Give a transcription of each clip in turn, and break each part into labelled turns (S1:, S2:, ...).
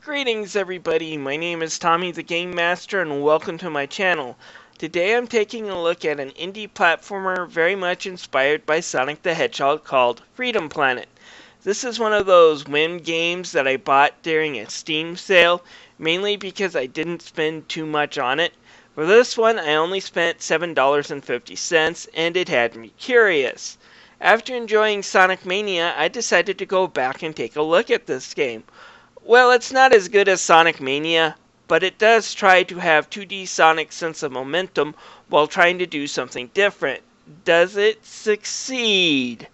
S1: Greetings everybody, my name is Tommy the Game Master and welcome to my channel. Today I'm taking a look at an indie platformer very much inspired by Sonic the Hedgehog called Freedom Planet. This is one of those whim games that I bought during a Steam sale, mainly because I didn't spend too much on it. For this one I only spent $7.50 and it had me curious. After enjoying Sonic Mania, I decided to go back and take a look at this game. Well, it's not as good as Sonic Mania, but it does try to have 2D Sonic's sense of momentum while trying to do something different. Does it succeed?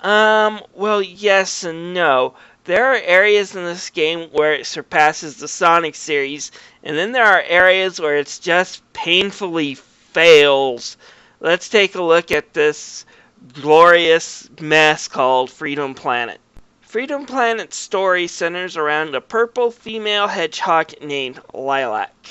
S1: Well, yes and no. There are areas in this game where it surpasses the Sonic series, and then there are areas where it's just painfully fails. Let's take a look at this glorious mess called Freedom Planet. Freedom Planet's story centers around a purple female hedgehog named Lilac.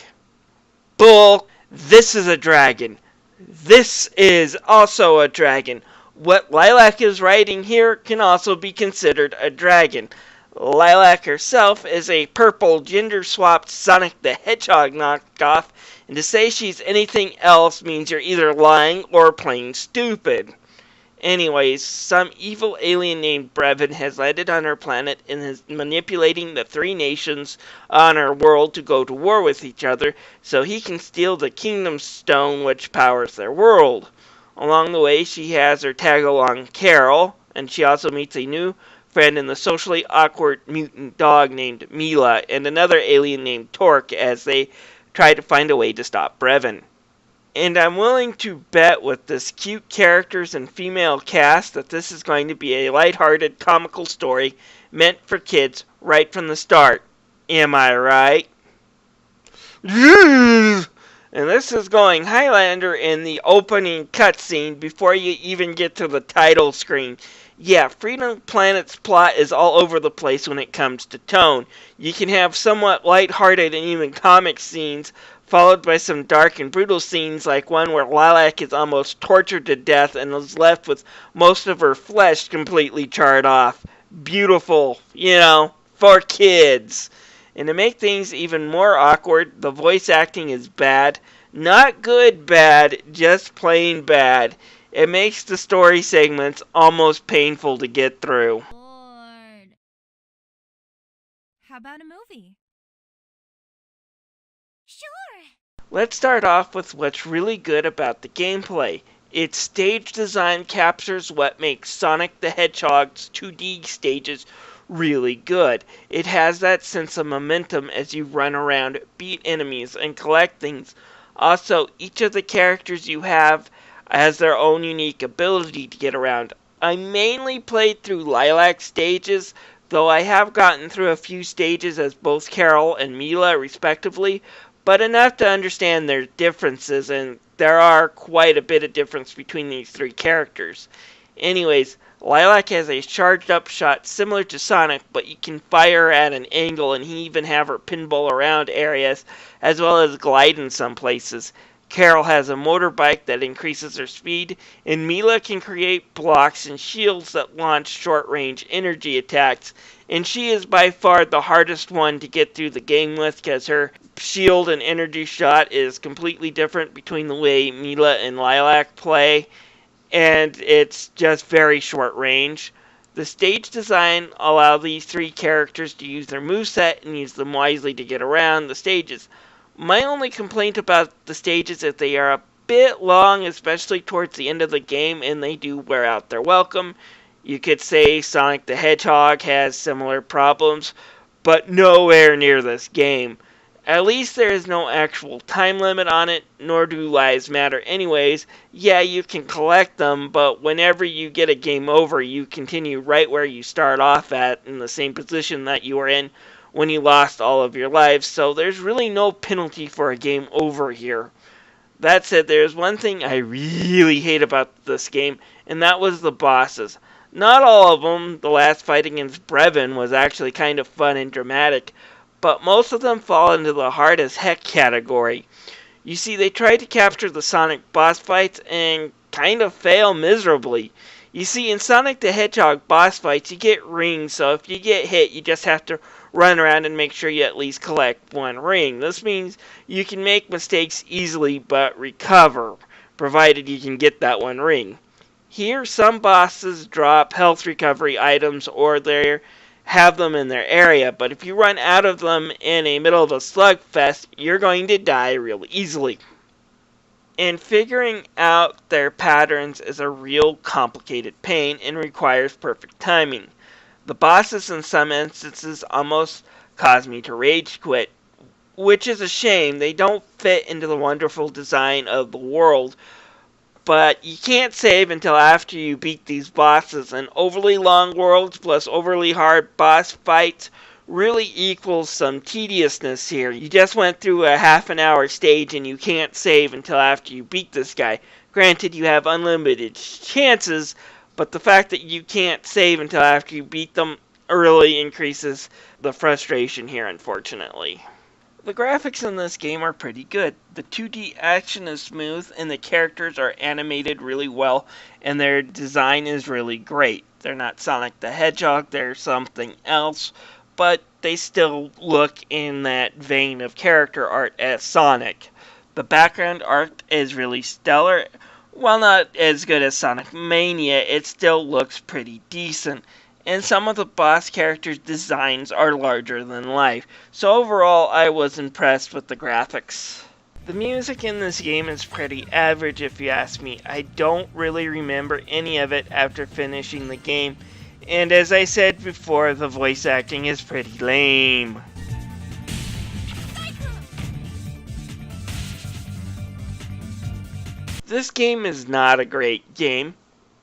S1: Bull! This is a dragon. This is also a dragon. What Lilac is riding here can also be considered a dragon. Lilac herself is a purple gender-swapped Sonic the Hedgehog knockoff, and to say she's anything else means you're either lying or plain stupid. Anyways, some evil alien named Brevin has landed on our planet and is manipulating the three nations on our world to go to war with each other so he can steal the Kingdom Stone which powers their world. Along the way, she has her tag-along Carol, and she also meets a new friend in the socially awkward mutant dog named Mila and another alien named Torque as they try to find a way to stop Brevin. And I'm willing to bet with this cute characters and female cast that this is going to be a lighthearted, comical story meant for kids right from the start. Am I right? And this is going Highlander in the opening cutscene before you even get to the title screen. Yeah, Freedom Planet's plot is all over the place when it comes to tone. You can have somewhat lighthearted and even comic scenes, followed by some dark and brutal scenes like one where Lilac is almost tortured to death and is left with most of her flesh completely charred off. Beautiful, for kids. And to make things even more awkward, the voice acting is bad. Not good bad, just plain bad. It makes the story segments almost painful to get through.
S2: Lord. How about a movie? Sure.
S1: Let's start off with what's really good about the gameplay. Its stage design captures what makes Sonic the Hedgehog's 2D stages really good. It has that sense of momentum as you run around, beat enemies, and collect things. Also, each of the characters you have has their own unique ability to get around. I mainly played through Lilac stages, though I have gotten through a few stages as both Carol and Mila respectively, but enough to understand their differences, and there are quite a bit of difference between these three characters. Anyways, Lilac has a charged up shot similar to Sonic, but you can fire at an angle and even have her pinball around areas, as well as glide in some places. Carol has a motorbike that increases her speed, and Mila can create blocks and shields that launch short-range energy attacks, and she is by far the hardest one to get through the game with because her shield and energy shot is completely different between the way Mila and Lilac play, and it's just very short range. The stage design allows these three characters to use their moveset and use them wisely to get around the stages. My only complaint about the stages is they are a bit long, especially towards the end of the game, and they do wear out their welcome. You could say Sonic the Hedgehog has similar problems, but nowhere near this game. At least there is no actual time limit on it, nor do lives matter anyways. Yeah, you can collect them, but whenever you get a game over, you continue right where you start off at, in the same position that you were in when you lost all of your lives, so there's really no penalty for a game over here. That said, there's one thing I really hate about this game, and that was the bosses. Not all of them. The last fight against Brevin was actually kind of fun and dramatic, but most of them fall into the hard as heck category. You see, they try to capture the Sonic boss fights and kind of fail miserably. You see, in Sonic the Hedgehog boss fights, you get rings, so if you get hit, you just have to run around and make sure you at least collect one ring. This means you can make mistakes easily but recover, provided you can get that one ring. Here, some bosses drop health recovery items or they have them in their area, but if you run out of them in the middle of a slugfest, you're going to die real easily. And figuring out their patterns is a real complicated pain and requires perfect timing. The bosses in some instances almost cause me to rage quit, which is a shame. They don't fit into the wonderful design of the world, but you can't save until after you beat these bosses, and overly long worlds plus overly hard boss fights really equals some tediousness here. You just went through a half an hour stage and you can't save until after you beat this guy. Granted, you have unlimited chances, but the fact that you can't save until after you beat them really increases the frustration here, unfortunately. The graphics in this game are pretty good. The 2D action is smooth and the characters are animated really well and their design is really great. They're not Sonic the Hedgehog, they're something else, but they still look in that vein of character art as Sonic. The background art is really stellar. While not as good as Sonic Mania, it still looks pretty decent. And some of the boss characters' designs are larger than life. So overall, I was impressed with the graphics. The music in this game is pretty average if you ask me. I don't really remember any of it after finishing the game. And as I said before, the voice acting is pretty lame. This game is not a great game,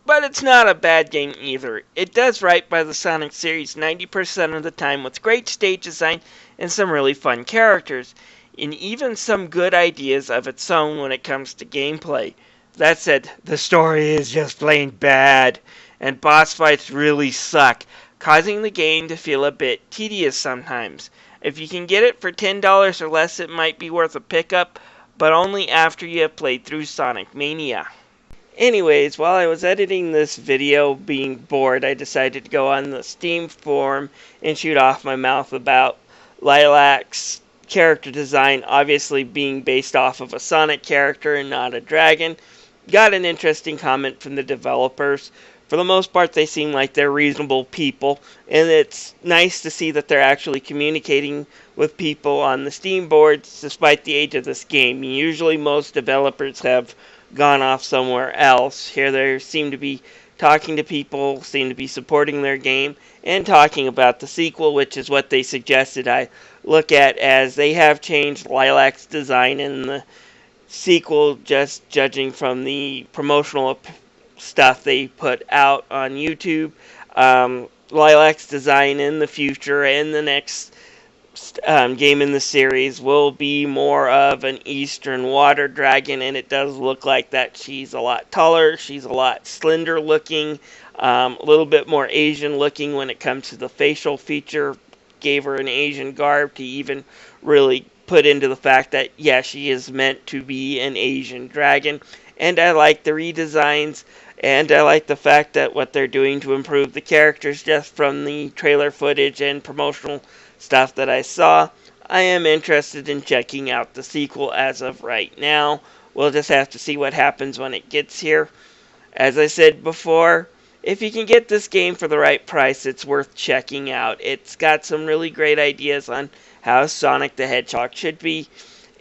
S1: but it's not a bad game either. It does right by the Sonic series 90% of the time with great stage design and some really fun characters, and even some good ideas of its own when it comes to gameplay. That said, the story is just plain bad, and boss fights really suck, causing the game to feel a bit tedious sometimes. If you can get it for $10 or less, it might be worth a pickup, but only after you have played through Sonic Mania. Anyways, while I was editing this video, being bored, I decided to go on the Steam forum and shoot off my mouth about Lilac's character design, obviously being based off of a Sonic character and not a dragon. Got an interesting comment from the developers. For the most part, they seem like they're reasonable people, and it's nice to see that they're actually communicating with people on the Steam boards despite the age of this game. Usually most developers have gone off somewhere else. Here they seem to be talking to people, seem to be supporting their game, and talking about the sequel, which is what they suggested I look at, as they have changed Lilac's design in the sequel, just judging from the promotional stuff they put out on YouTube. Lilac's design in the future and the next game in the series will be more of an eastern water dragon, and it does look like that. She's a lot taller, she's a lot slender looking, a little bit more Asian looking when it comes to the facial feature. Gave her an Asian garb to even really put into the fact that, yeah, she is meant to be an Asian dragon. And I like the redesigns, and I like the fact that what they're doing to improve the characters just from the trailer footage and promotional stuff that I saw. I am interested in checking out the sequel as of right now. We'll just have to see what happens when it gets here. As I said before, if you can get this game for the right price, it's worth checking out. It's got some really great ideas on how Sonic the Hedgehog should be.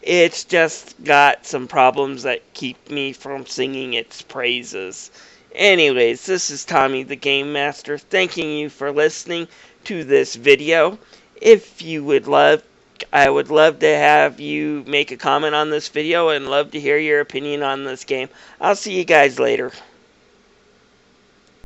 S1: It's just got some problems that keep me from singing its praises. Anyways, this is Tommy the Game Master, thanking you for listening to this video. If you would love, I would love to have you make a comment on this video and love to hear your opinion on this game. I'll see you guys later.